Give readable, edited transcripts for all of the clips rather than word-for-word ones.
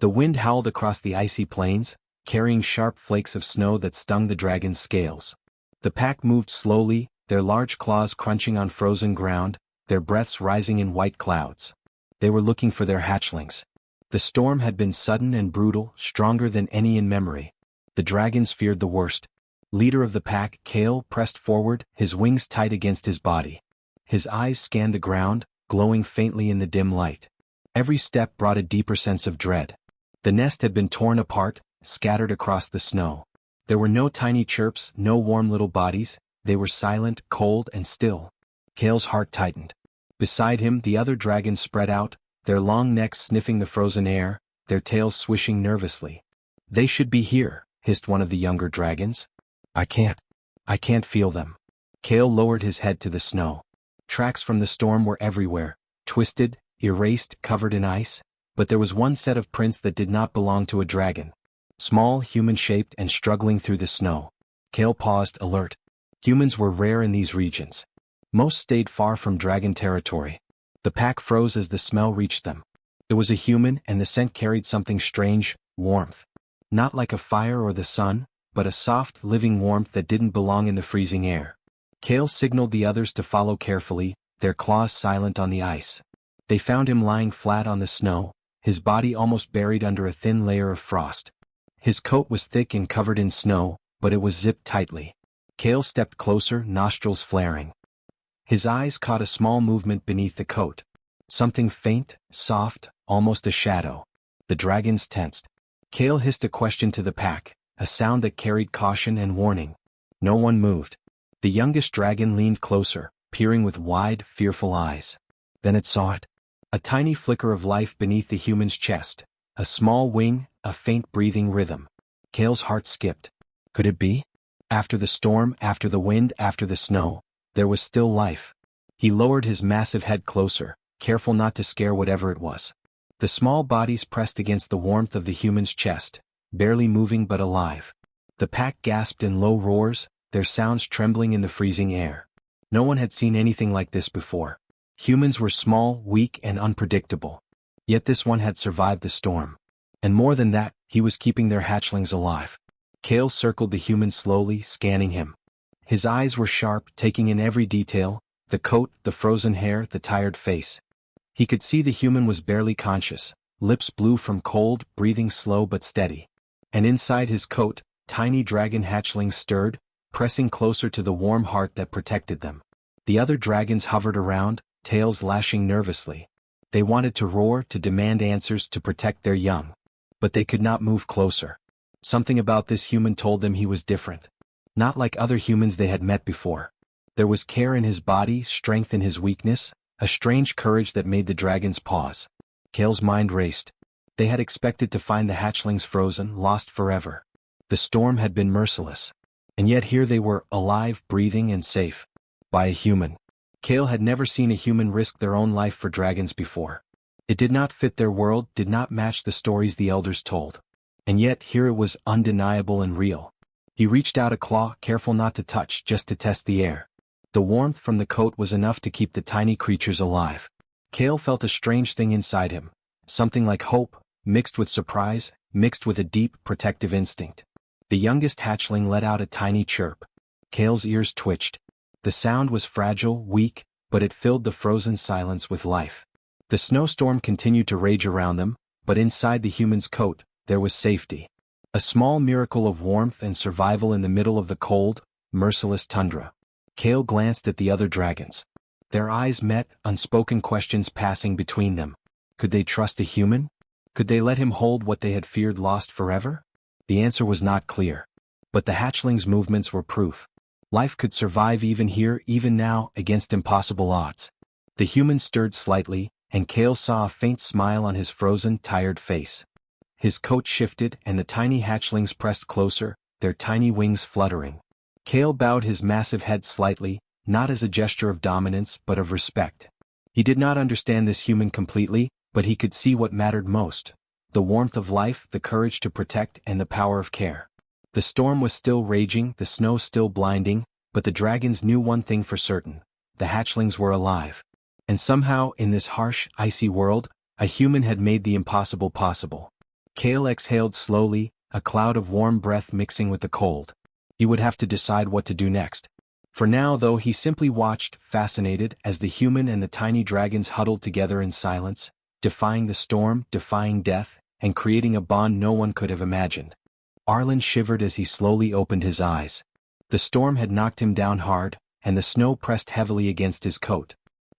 The wind howled across the icy plains, carrying sharp flakes of snow that stung the dragon's scales. The pack moved slowly, their large claws crunching on frozen ground, their breaths rising in white clouds. They were looking for their hatchlings. The storm had been sudden and brutal, stronger than any in memory. The dragons feared the worst. Leader of the pack, Kale, pressed forward, his wings tight against his body. His eyes scanned the ground, glowing faintly in the dim light. Every step brought a deeper sense of dread. The nest had been torn apart, scattered across the snow. There were no tiny chirps, no warm little bodies. They were silent, cold, and still. Kale's heart tightened. Beside him, the other dragons spread out, their long necks sniffing the frozen air, their tails swishing nervously. "They should be here," hissed one of the younger dragons. I can't feel them." Kale lowered his head to the snow. Tracks from the storm were everywhere, twisted, erased, covered in ice. But there was one set of prints that did not belong to a dragon. Small, human-shaped, and struggling through the snow. Kale paused, alert. Humans were rare in these regions. Most stayed far from dragon territory. The pack froze as the smell reached them. It was a human, and the scent carried something strange, warmth. Not like a fire or the sun, but a soft, living warmth that didn't belong in the freezing air. Kale signaled the others to follow carefully, their claws silent on the ice. They found him lying flat on the snow, his body almost buried under a thin layer of frost. His coat was thick and covered in snow, but it was zipped tightly. Kale stepped closer, nostrils flaring. His eyes caught a small movement beneath the coat. Something faint, soft, almost a shadow. The dragons tensed. Kale hissed a question to the pack, a sound that carried caution and warning. No one moved. The youngest dragon leaned closer, peering with wide, fearful eyes. Then it saw it. A tiny flicker of life beneath the human's chest. A small wing, a faint breathing rhythm. Kale's heart skipped. Could it be? After the storm, after the wind, after the snow, there was still life. He lowered his massive head closer, careful not to scare whatever it was. The small bodies pressed against the warmth of the human's chest, barely moving but alive. The pack gasped in low roars, their sounds trembling in the freezing air. No one had seen anything like this before. Humans were small, weak, and unpredictable. Yet this one had survived the storm. And more than that, he was keeping their hatchlings alive. Kale circled the human slowly, scanning him. His eyes were sharp, taking in every detail, the coat, the frozen hair, the tired face. He could see the human was barely conscious, lips blue from cold, breathing slow but steady. And inside his coat, tiny dragon hatchlings stirred, pressing closer to the warm heart that protected them. The other dragons hovered around, tails lashing nervously. They wanted to roar, to demand answers, to protect their young. But they could not move closer. Something about this human told them he was different. Not like other humans they had met before. There was care in his body, strength in his weakness, a strange courage that made the dragons pause. Kale's mind raced. They had expected to find the hatchlings frozen, lost forever. The storm had been merciless. And yet here they were, alive, breathing, and safe. By a human. Kale had never seen a human risk their own life for dragons before. It did not fit their world, did not match the stories the elders told. And yet here it was undeniable and real. He reached out a claw, careful not to touch, just to test the air. The warmth from the coat was enough to keep the tiny creatures alive. Kale felt a strange thing inside him. Something like hope, mixed with surprise, mixed with a deep, protective instinct. The youngest hatchling let out a tiny chirp. Kale's ears twitched. The sound was fragile, weak, but it filled the frozen silence with life. The snowstorm continued to rage around them, but inside the human's coat, there was safety. A small miracle of warmth and survival in the middle of the cold, merciless tundra. Kale glanced at the other dragons. Their eyes met, unspoken questions passing between them. Could they trust a human? Could they let him hold what they had feared lost forever? The answer was not clear. But the hatchlings' movements were proof. Life could survive even here, even now, against impossible odds. The human stirred slightly, and Kale saw a faint smile on his frozen, tired face. His coat shifted, and the tiny hatchlings pressed closer, their tiny wings fluttering. Kale bowed his massive head slightly, not as a gesture of dominance but of respect. He did not understand this human completely, but he could see what mattered most. The warmth of life, the courage to protect, and the power of care. The storm was still raging, the snow still blinding, but the dragons knew one thing for certain. The hatchlings were alive. And somehow, in this harsh, icy world, a human had made the impossible possible. Kale exhaled slowly, a cloud of warm breath mixing with the cold. He would have to decide what to do next. For now, though, he simply watched, fascinated, as the human and the tiny dragons huddled together in silence, defying the storm, defying death, and creating a bond no one could have imagined. Arlen shivered as he slowly opened his eyes. The storm had knocked him down hard, and the snow pressed heavily against his coat.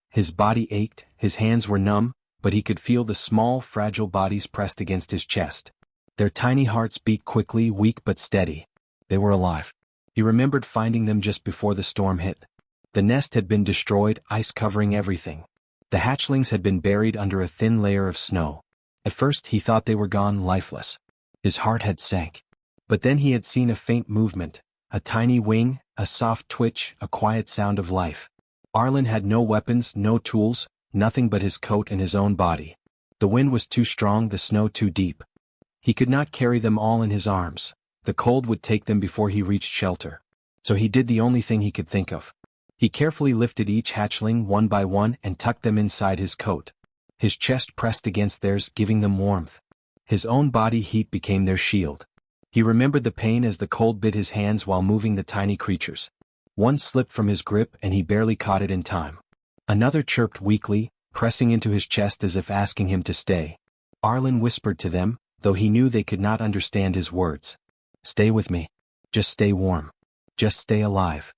His body ached, his hands were numb, but he could feel the small, fragile bodies pressed against his chest. Their tiny hearts beat quickly, weak but steady. They were alive. He remembered finding them just before the storm hit. The nest had been destroyed, ice covering everything. The hatchlings had been buried under a thin layer of snow. At first he thought they were gone, lifeless. His heart had sank. But then he had seen a faint movement, a tiny wing, a soft twitch, a quiet sound of life. Arlen had no weapons, no tools, nothing but his coat and his own body. The wind was too strong, the snow too deep. He could not carry them all in his arms. The cold would take them before he reached shelter. So he did the only thing he could think of. He carefully lifted each hatchling one by one and tucked them inside his coat. His chest pressed against theirs, giving them warmth. His own body heat became their shield. He remembered the pain as the cold bit his hands while moving the tiny creatures. One slipped from his grip and he barely caught it in time. Another chirped weakly, pressing into his chest as if asking him to stay. Arlen whispered to them, though he knew they could not understand his words. "Stay with me. Just stay warm. Just stay alive."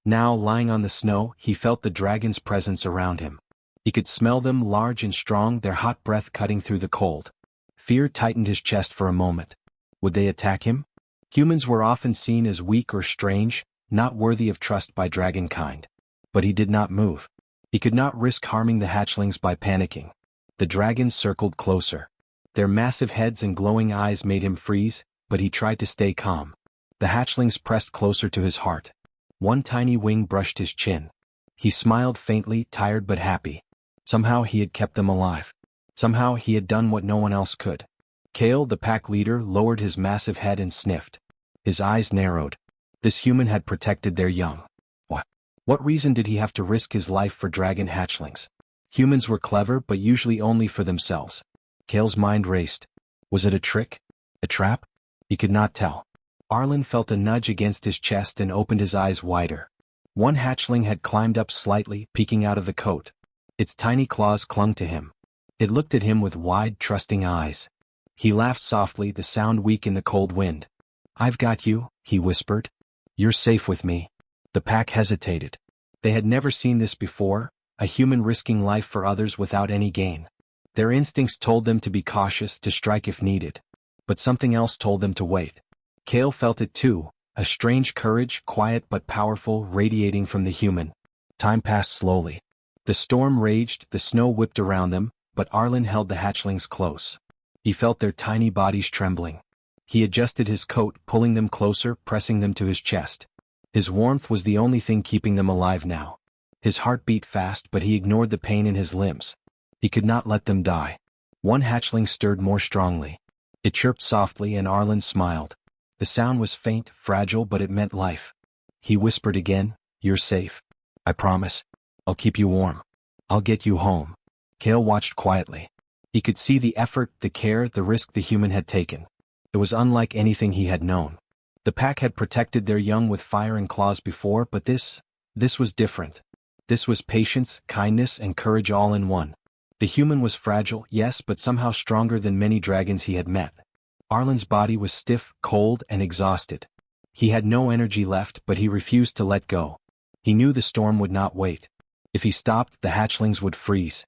Now, lying on the snow, he felt the dragon's presence around him. He could smell them, large and strong, their hot breath cutting through the cold. Fear tightened his chest for a moment. Would they attack him? Humans were often seen as weak or strange, not worthy of trust by dragonkind. But he did not move. He could not risk harming the hatchlings by panicking. The dragons circled closer. Their massive heads and glowing eyes made him freeze, but he tried to stay calm. The hatchlings pressed closer to his heart. One tiny wing brushed his chin. He smiled faintly, tired but happy. Somehow he had kept them alive. Somehow he had done what no one else could. Kale, the pack leader, lowered his massive head and sniffed. His eyes narrowed. This human had protected their young. What reason did he have to risk his life for dragon hatchlings? Humans were clever, but usually only for themselves. Kale's mind raced. Was it a trick? A trap? He could not tell. Arlen felt a nudge against his chest and opened his eyes wider. One hatchling had climbed up slightly, peeking out of the coat. Its tiny claws clung to him. It looked at him with wide, trusting eyes. He laughed softly, the sound weak in the cold wind. "I've got you," he whispered. "You're safe with me." The pack hesitated. They had never seen this before, a human risking life for others without any gain. Their instincts told them to be cautious, to strike if needed. But something else told them to wait. Kale felt it too, a strange courage, quiet but powerful, radiating from the human. Time passed slowly. The storm raged, the snow whipped around them, but Arlen held the hatchlings close. He felt their tiny bodies trembling. He adjusted his coat, pulling them closer, pressing them to his chest. His warmth was the only thing keeping them alive now. His heart beat fast, but he ignored the pain in his limbs. He could not let them die. One hatchling stirred more strongly. It chirped softly and Arlen smiled. The sound was faint, fragile, but it meant life. He whispered again, "You're safe. I promise. I'll keep you warm. I'll get you home." Kale watched quietly. He could see the effort, the care, the risk the human had taken. It was unlike anything he had known. The pack had protected their young with fire and claws before, but this was different. This was patience, kindness, and courage all in one. The human was fragile, yes, but somehow stronger than many dragons he had met. Arlen's body was stiff, cold, and exhausted. He had no energy left, but he refused to let go. He knew the storm would not wait. If he stopped, the hatchlings would freeze.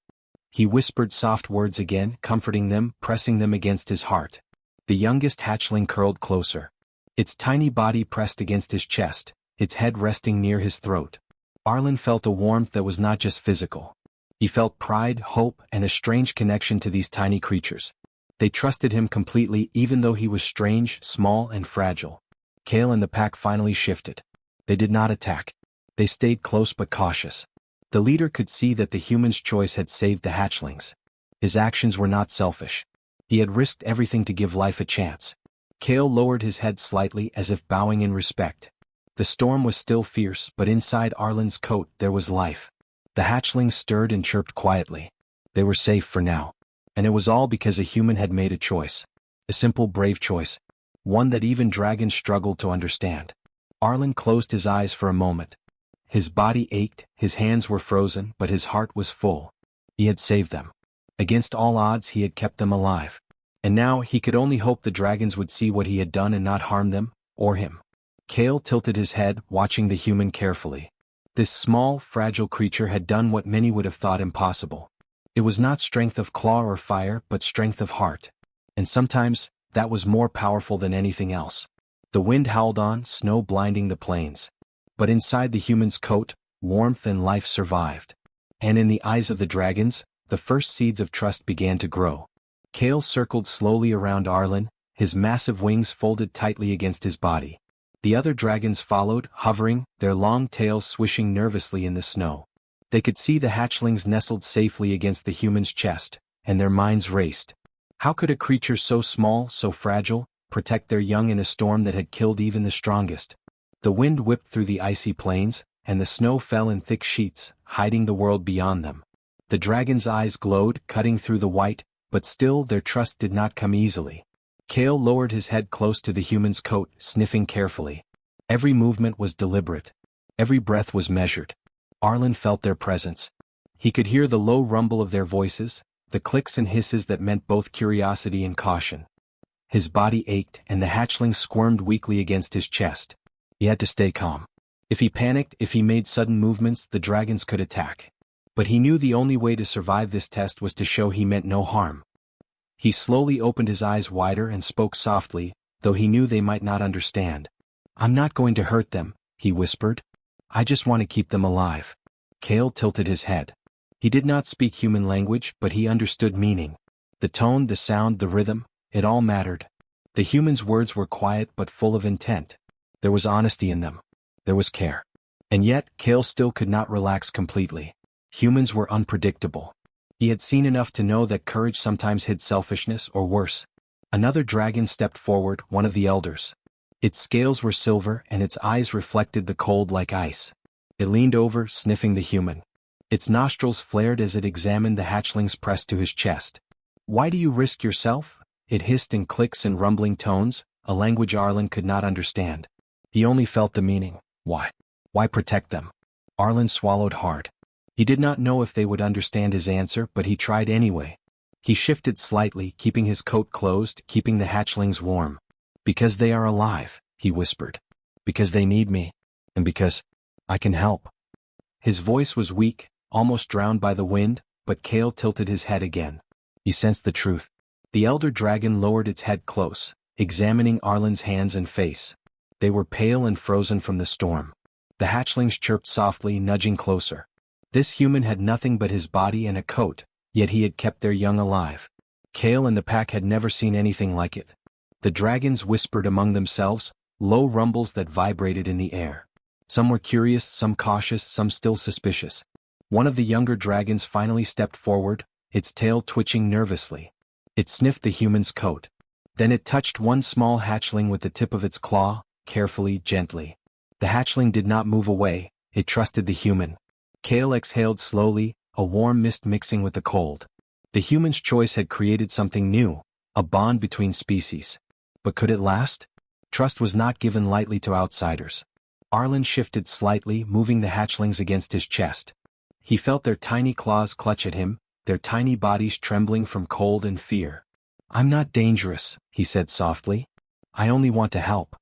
He whispered soft words again, comforting them, pressing them against his heart. The youngest hatchling curled closer. Its tiny body pressed against his chest, its head resting near his throat. Arlen felt a warmth that was not just physical. He felt pride, hope, and a strange connection to these tiny creatures. They trusted him completely even though he was strange, small, and fragile. Kale and the pack finally shifted. They did not attack. They stayed close but cautious. The leader could see that the human's choice had saved the hatchlings. His actions were not selfish. He had risked everything to give life a chance. Kale lowered his head slightly as if bowing in respect. The storm was still fierce, but inside Arlen's coat there was life. The hatchlings stirred and chirped quietly. They were safe for now. And it was all because a human had made a choice. A simple, brave choice. One that even dragons struggled to understand. Arlen closed his eyes for a moment. His body ached, his hands were frozen, but his heart was full. He had saved them. Against all odds he had kept them alive. And now he could only hope the dragons would see what he had done and not harm them, or him. Kale tilted his head, watching the human carefully. This small, fragile creature had done what many would have thought impossible. It was not strength of claw or fire, but strength of heart. And sometimes, that was more powerful than anything else. The wind howled on, snow blinding the plains. But inside the human's coat, warmth and life survived. And in the eyes of the dragons, the first seeds of trust began to grow. Kale circled slowly around Arlen, his massive wings folded tightly against his body. The other dragons followed, hovering, their long tails swishing nervously in the snow. They could see the hatchlings nestled safely against the human's chest, and their minds raced. How could a creature so small, so fragile, protect their young in a storm that had killed even the strongest? The wind whipped through the icy plains, and the snow fell in thick sheets, hiding the world beyond them. The dragon's eyes glowed, cutting through the white, but still their trust did not come easily. Kale lowered his head close to the human's coat, sniffing carefully. Every movement was deliberate. Every breath was measured. Arlen felt their presence. He could hear the low rumble of their voices, the clicks and hisses that meant both curiosity and caution. His body ached, and the hatchling squirmed weakly against his chest. He had to stay calm. If he panicked, if he made sudden movements, the dragons could attack. But he knew the only way to survive this test was to show he meant no harm. He slowly opened his eyes wider and spoke softly, though he knew they might not understand. "I'm not going to hurt them," he whispered. "I just want to keep them alive." Kale tilted his head. He did not speak human language, but he understood meaning. The tone, the sound, the rhythm, it all mattered. The human's words were quiet but full of intent. There was honesty in them. There was care. And yet, Kale still could not relax completely. Humans were unpredictable. He had seen enough to know that courage sometimes hid selfishness, or worse. Another dragon stepped forward, one of the elders. Its scales were silver, and its eyes reflected the cold like ice. It leaned over, sniffing the human. Its nostrils flared as it examined the hatchlings pressed to his chest. "Why do you risk yourself?" it hissed in clicks and rumbling tones, a language Arlen could not understand. He only felt the meaning. Why? Why protect them? Arlen swallowed hard. He did not know if they would understand his answer, but he tried anyway. He shifted slightly, keeping his coat closed, keeping the hatchlings warm. "Because they are alive," he whispered. "Because they need me. And because I can help." His voice was weak, almost drowned by the wind, but Kale tilted his head again. He sensed the truth. The elder dragon lowered its head close, examining Arlen's hands and face. They were pale and frozen from the storm. The hatchlings chirped softly, nudging closer. This human had nothing but his body and a coat, yet he had kept their young alive. Kale and the pack had never seen anything like it. The dragons whispered among themselves, low rumbles that vibrated in the air. Some were curious, some cautious, some still suspicious. One of the younger dragons finally stepped forward, its tail twitching nervously. It sniffed the human's coat. Then it touched one small hatchling with the tip of its claw, carefully, gently. The hatchling did not move away, it trusted the human. Kale exhaled slowly, a warm mist mixing with the cold. The human's choice had created something new, a bond between species. But could it last? Trust was not given lightly to outsiders. Arlen shifted slightly, moving the hatchlings against his chest. He felt their tiny claws clutch at him, their tiny bodies trembling from cold and fear. "I'm not dangerous," he said softly. "I only want to help."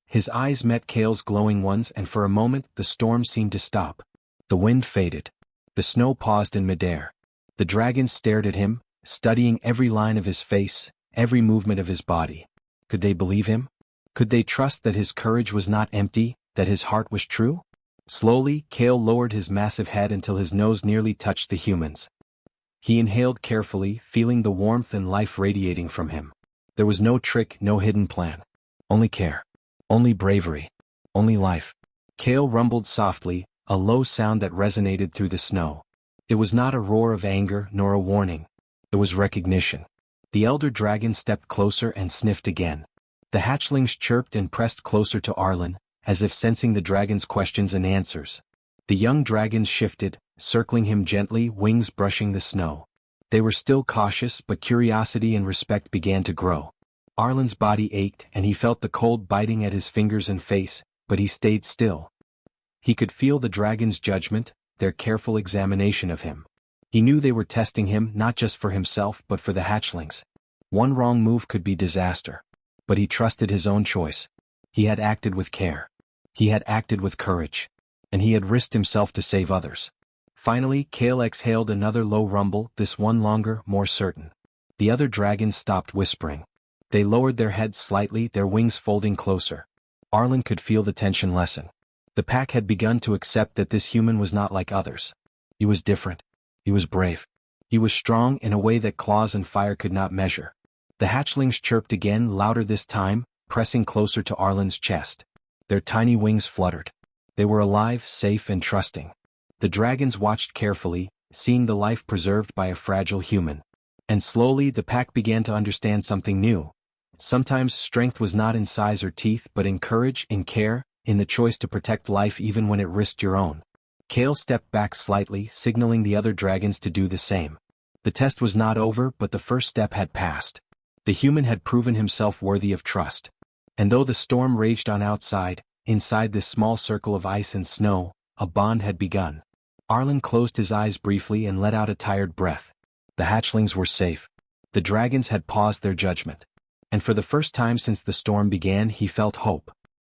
His eyes met Kale's glowing ones, and for a moment the storm seemed to stop. The wind faded. The snow paused in midair. The dragons stared at him, studying every line of his face, every movement of his body. Could they believe him? Could they trust that his courage was not empty, that his heart was true? Slowly, Kale lowered his massive head until his nose nearly touched the human's. He inhaled carefully, feeling the warmth and life radiating from him. There was no trick, no hidden plan. Only care. Only bravery. Only life. Kale rumbled softly, a low sound that resonated through the snow. It was not a roar of anger nor a warning. It was recognition. The elder dragon stepped closer and sniffed again. The hatchlings chirped and pressed closer to Arlen, as if sensing the dragon's questions and answers. The young dragons shifted, circling him gently, wings brushing the snow. They were still cautious, but curiosity and respect began to grow. Arlen's body ached and he felt the cold biting at his fingers and face, but he stayed still. He could feel the dragon's judgment, their careful examination of him. He knew they were testing him not just for himself but for the hatchlings. One wrong move could be disaster. But he trusted his own choice. He had acted with care. He had acted with courage. And he had risked himself to save others. Finally, Kale exhaled another low rumble, this one longer, more certain. The other dragons stopped whispering. They lowered their heads slightly, their wings folding closer. Arlen could feel the tension lessen. The pack had begun to accept that this human was not like others. He was different. He was brave. He was strong in a way that claws and fire could not measure. The hatchlings chirped again, louder this time, pressing closer to Arlen's chest. Their tiny wings fluttered. They were alive, safe and trusting. The dragons watched carefully, seeing the life preserved by a fragile human. And slowly the pack began to understand something new. Sometimes strength was not in size or teeth but in courage, in care, in the choice to protect life even when it risked your own. Kale stepped back slightly, signaling the other dragons to do the same. The test was not over, but the first step had passed. The human had proven himself worthy of trust. And though the storm raged on outside, inside this small circle of ice and snow, a bond had begun. Arlen closed his eyes briefly and let out a tired breath. The hatchlings were safe. The dragons had paused their judgment. And for the first time since the storm began, he felt hope.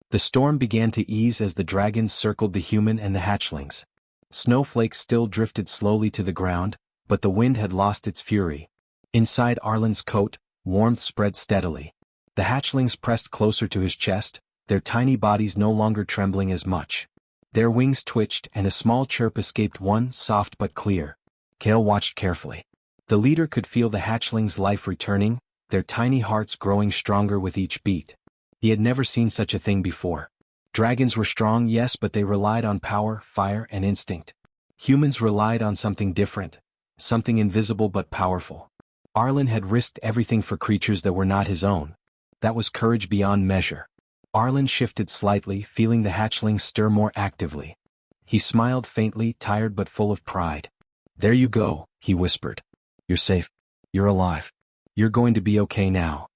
The storm began to ease as the dragons circled the human and the hatchlings. Snowflakes still drifted slowly to the ground, but the wind had lost its fury. Inside Arlen's coat, warmth spread steadily. The hatchlings pressed closer to his chest, their tiny bodies no longer trembling as much. Their wings twitched and a small chirp escaped, one soft but clear. Kale watched carefully. The leader could feel the hatchlings' life returning, their tiny hearts growing stronger with each beat. He had never seen such a thing before. Dragons were strong, yes, but they relied on power, fire, and instinct. Humans relied on something different, something invisible but powerful. Arlen had risked everything for creatures that were not his own. That was courage beyond measure. Arlen shifted slightly, feeling the hatchlings stir more actively. He smiled faintly, tired but full of pride. "There you go," he whispered. "You're safe. You're alive. You're going to be okay now."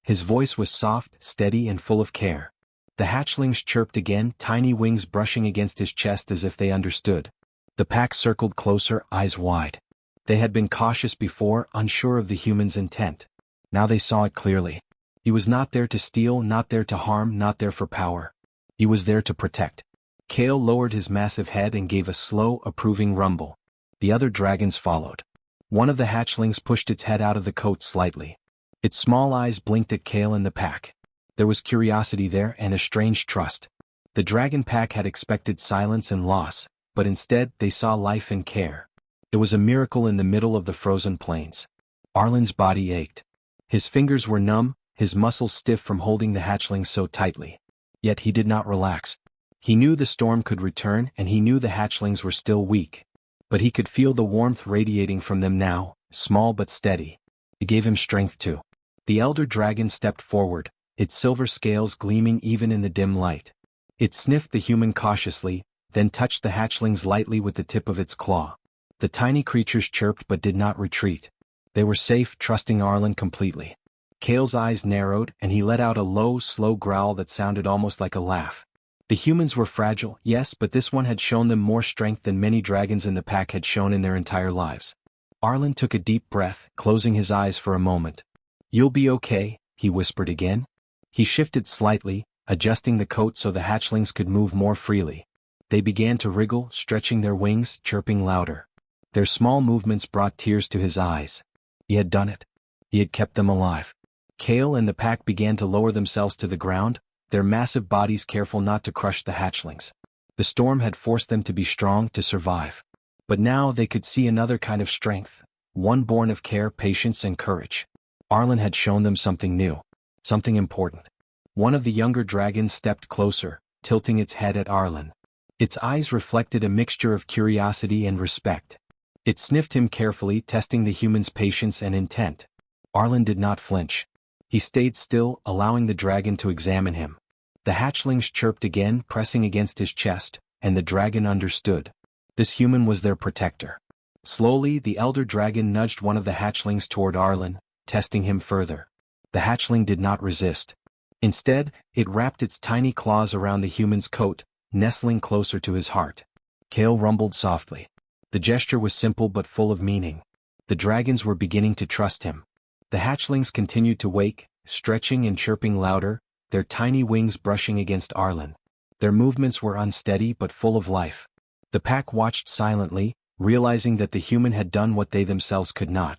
His voice was soft, steady and full of care. The hatchlings chirped again, tiny wings brushing against his chest as if they understood. The pack circled closer, eyes wide. They had been cautious before, unsure of the human's intent. Now they saw it clearly. He was not there to steal, not there to harm, not there for power. He was there to protect. Kale lowered his massive head and gave a slow, approving rumble. The other dragons followed. One of the hatchlings pushed its head out of the coat slightly. Its small eyes blinked at Kale and the pack. There was curiosity there and a strange trust. The dragon pack had expected silence and loss, but instead they saw life and care. It was a miracle in the middle of the frozen plains. Arlen's body ached. His fingers were numb, his muscles stiff from holding the hatchlings so tightly. Yet he did not relax. He knew the storm could return and he knew the hatchlings were still weak. But he could feel the warmth radiating from them now, small but steady. It gave him strength too. The elder dragon stepped forward, its silver scales gleaming even in the dim light. It sniffed the human cautiously, then touched the hatchlings lightly with the tip of its claw. The tiny creatures chirped but did not retreat. They were safe, trusting Arlen completely. Kale's eyes narrowed and he let out a low, slow growl that sounded almost like a laugh. The humans were fragile, yes, but this one had shown them more strength than many dragons in the pack had shown in their entire lives. Arlen took a deep breath, closing his eyes for a moment. "You'll be okay," he whispered again. He shifted slightly, adjusting the coat so the hatchlings could move more freely. They began to wriggle, stretching their wings, chirping louder. Their small movements brought tears to his eyes. He had done it. He had kept them alive. Kale and the pack began to lower themselves to the ground, their massive bodies careful not to crush the hatchlings. The storm had forced them to be strong to survive. But now they could see another kind of strength, one born of care, patience and courage. Arlen had shown them something new, something important. One of the younger dragons stepped closer, tilting its head at Arlen. Its eyes reflected a mixture of curiosity and respect. It sniffed him carefully, testing the human's patience and intent. Arlen did not flinch. He stayed still, allowing the dragon to examine him. The hatchlings chirped again, pressing against his chest, and the dragon understood. This human was their protector. Slowly, the elder dragon nudged one of the hatchlings toward Arlen, testing him further. The hatchling did not resist. Instead, it wrapped its tiny claws around the human's coat, nestling closer to his heart. Kale rumbled softly. The gesture was simple but full of meaning. The dragons were beginning to trust him. The hatchlings continued to wake, stretching and chirping louder, their tiny wings brushing against Arlen. Their movements were unsteady but full of life. The pack watched silently, realizing that the human had done what they themselves could not.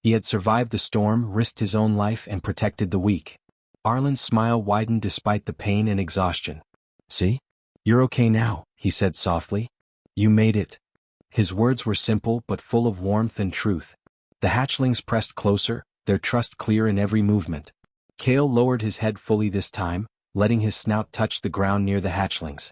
He had survived the storm, risked his own life, and protected the weak. Arlen's smile widened despite the pain and exhaustion. "See? You're okay now," he said softly. "You made it." His words were simple but full of warmth and truth. The hatchlings pressed closer, their trust clear in every movement. Kale lowered his head fully this time, letting his snout touch the ground near the hatchlings.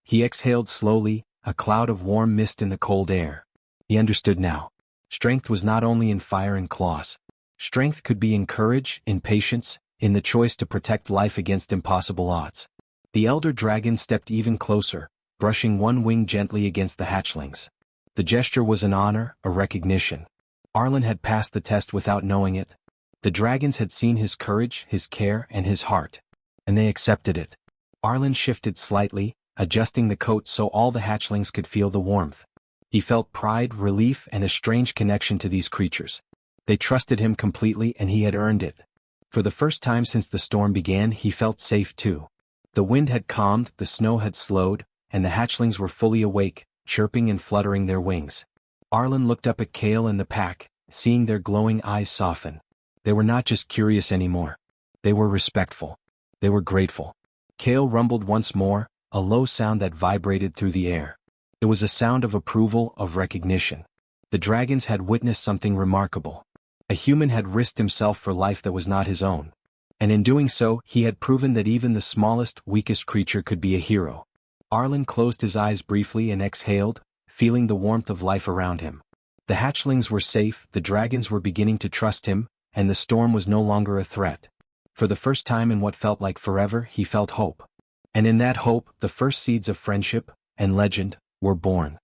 He exhaled slowly, a cloud of warm mist in the cold air. He understood now. Strength was not only in fire and claws. Strength could be in courage, in patience, in the choice to protect life against impossible odds. The elder dragon stepped even closer, brushing one wing gently against the hatchlings. The gesture was an honor, a recognition. Arlen had passed the test without knowing it. The dragons had seen his courage, his care, and his heart. And they accepted it. Arlen shifted slightly, adjusting the coat so all the hatchlings could feel the warmth. He felt pride, relief, and a strange connection to these creatures. They trusted him completely and he had earned it. For the first time since the storm began, he felt safe too. The wind had calmed, the snow had slowed, and the hatchlings were fully awake, chirping and fluttering their wings. Arlen looked up at Kale and the pack, seeing their glowing eyes soften. They were not just curious anymore. They were respectful. They were grateful. Kale rumbled once more, a low sound that vibrated through the air. It was a sound of approval, of recognition. The dragons had witnessed something remarkable. A human had risked himself for life that was not his own. And in doing so, he had proven that even the smallest, weakest creature could be a hero. Arlen closed his eyes briefly and exhaled, feeling the warmth of life around him. The hatchlings were safe, the dragons were beginning to trust him, and the storm was no longer a threat. For the first time in what felt like forever, he felt hope. And in that hope, the first seeds of friendship and legend were born.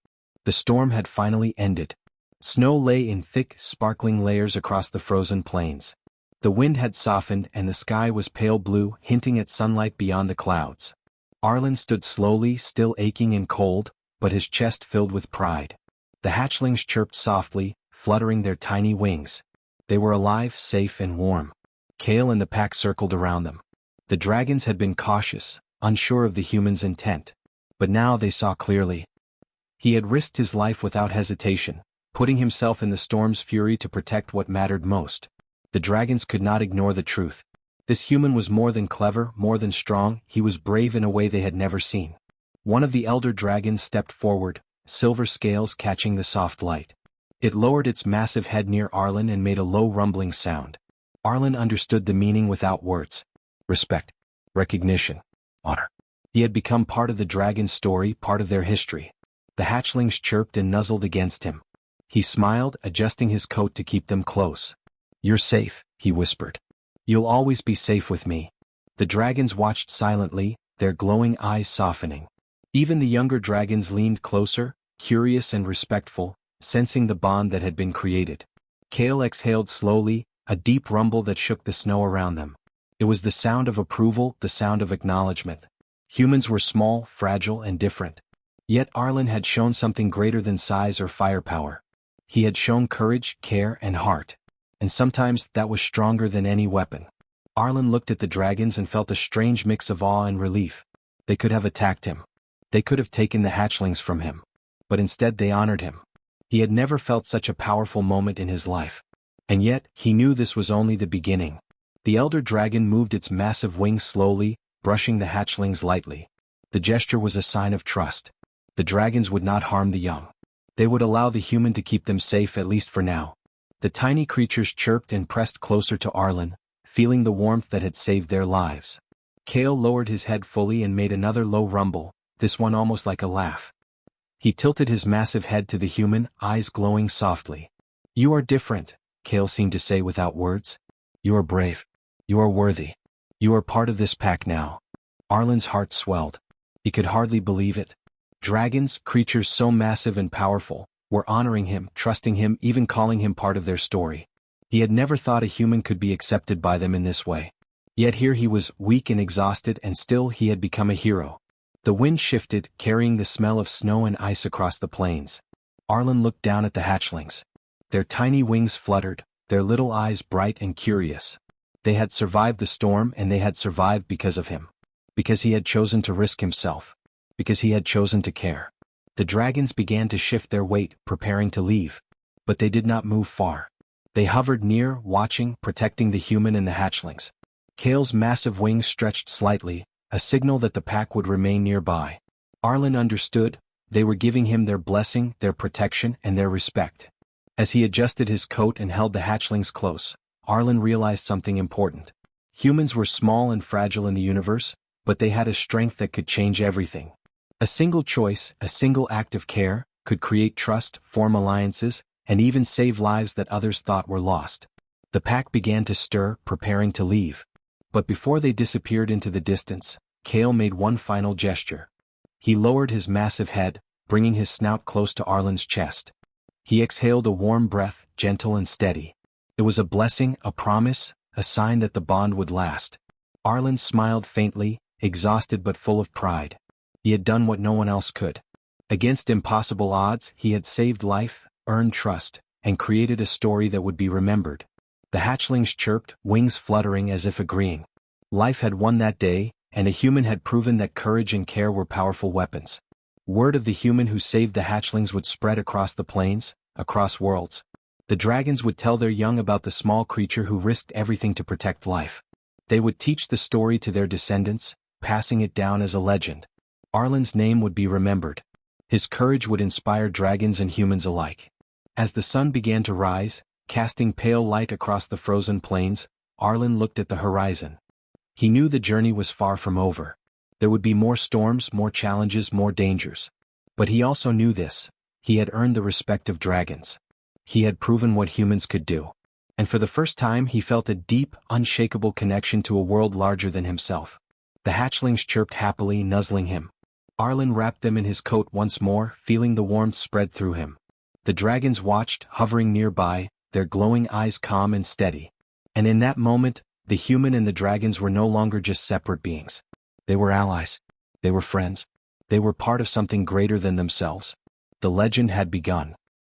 The storm had finally ended. Snow lay in thick, sparkling layers across the frozen plains. The wind had softened and the sky was pale blue, hinting at sunlight beyond the clouds. Arlen stood slowly, still aching and cold, but his chest filled with pride. The hatchlings chirped softly, fluttering their tiny wings. They were alive, safe, and warm. Kale and the pack circled around them. The dragons had been cautious, unsure of the human's intent. But now they saw clearly. He had risked his life without hesitation, putting himself in the storm's fury to protect what mattered most. The dragons could not ignore the truth. This human was more than clever, more than strong, he was brave in a way they had never seen. One of the elder dragons stepped forward, silver scales catching the soft light. It lowered its massive head near Arlen and made a low rumbling sound. Arlen understood the meaning without words. Respect. Recognition. Honor. He had become part of the dragon's story, part of their history. The hatchlings chirped and nuzzled against him. He smiled, adjusting his coat to keep them close. "You're safe," he whispered. "You'll always be safe with me." The dragons watched silently, their glowing eyes softening. Even the younger dragons leaned closer, curious and respectful, sensing the bond that had been created. Kale exhaled slowly, a deep rumble that shook the snow around them. It was the sound of approval, the sound of acknowledgement. Humans were small, fragile, and different. Yet Arlen had shown something greater than size or firepower. He had shown courage, care, and heart. And sometimes that was stronger than any weapon. Arlen looked at the dragons and felt a strange mix of awe and relief. They could have attacked him. They could have taken the hatchlings from him. But instead they honored him. He had never felt such a powerful moment in his life. And yet, he knew this was only the beginning. The elder dragon moved its massive wings slowly, brushing the hatchlings lightly. The gesture was a sign of trust. The dragons would not harm the young. They would allow the human to keep them safe, at least for now. The tiny creatures chirped and pressed closer to Arlen, feeling the warmth that had saved their lives. Kale lowered his head fully and made another low rumble, this one almost like a laugh. He tilted his massive head to the human, eyes glowing softly. "You are different," Kale seemed to say without words. "You are brave. You are worthy. You are part of this pack now." Arlen's heart swelled. He could hardly believe it. Dragons, creatures so massive and powerful, were honoring him, trusting him, even calling him part of their story. He had never thought a human could be accepted by them in this way. Yet here he was, weak and exhausted, and still he had become a hero. The wind shifted, carrying the smell of snow and ice across the plains. Arlen looked down at the hatchlings. Their tiny wings fluttered, their little eyes bright and curious. They had survived the storm, and they had survived because of him. Because he had chosen to risk himself. Because he had chosen to care. The dragons began to shift their weight, preparing to leave. But they did not move far. They hovered near, watching, protecting the human and the hatchlings. Kale's massive wings stretched slightly, a signal that the pack would remain nearby. Arlen understood. They were giving him their blessing, their protection, and their respect. As he adjusted his coat and held the hatchlings close, Arlen realized something important. Humans were small and fragile in the universe, but they had a strength that could change everything. A single choice, a single act of care, could create trust, form alliances, and even save lives that others thought were lost. The pack began to stir, preparing to leave. But before they disappeared into the distance, Kale made one final gesture. He lowered his massive head, bringing his snout close to Arlen's chest. He exhaled a warm breath, gentle and steady. It was a blessing, a promise, a sign that the bond would last. Arlen smiled faintly, exhausted but full of pride. He had done what no one else could. Against impossible odds, he had saved life, earned trust, and created a story that would be remembered. The hatchlings chirped, wings fluttering as if agreeing. Life had won that day, and a human had proven that courage and care were powerful weapons. Word of the human who saved the hatchlings would spread across the plains, across worlds. The dragons would tell their young about the small creature who risked everything to protect life. They would teach the story to their descendants, passing it down as a legend. Arlen's name would be remembered. His courage would inspire dragons and humans alike. As the sun began to rise, casting pale light across the frozen plains, Arlen looked at the horizon. He knew the journey was far from over. There would be more storms, more challenges, more dangers. But he also knew this. He had earned the respect of dragons. He had proven what humans could do. And for the first time he felt a deep, unshakable connection to a world larger than himself. The hatchlings chirped happily, nuzzling him. Arlen wrapped them in his coat once more, feeling the warmth spread through him. The dragons watched, hovering nearby, their glowing eyes calm and steady. And in that moment, the human and the dragons were no longer just separate beings. They were allies. They were friends. They were part of something greater than themselves. The legend had begun.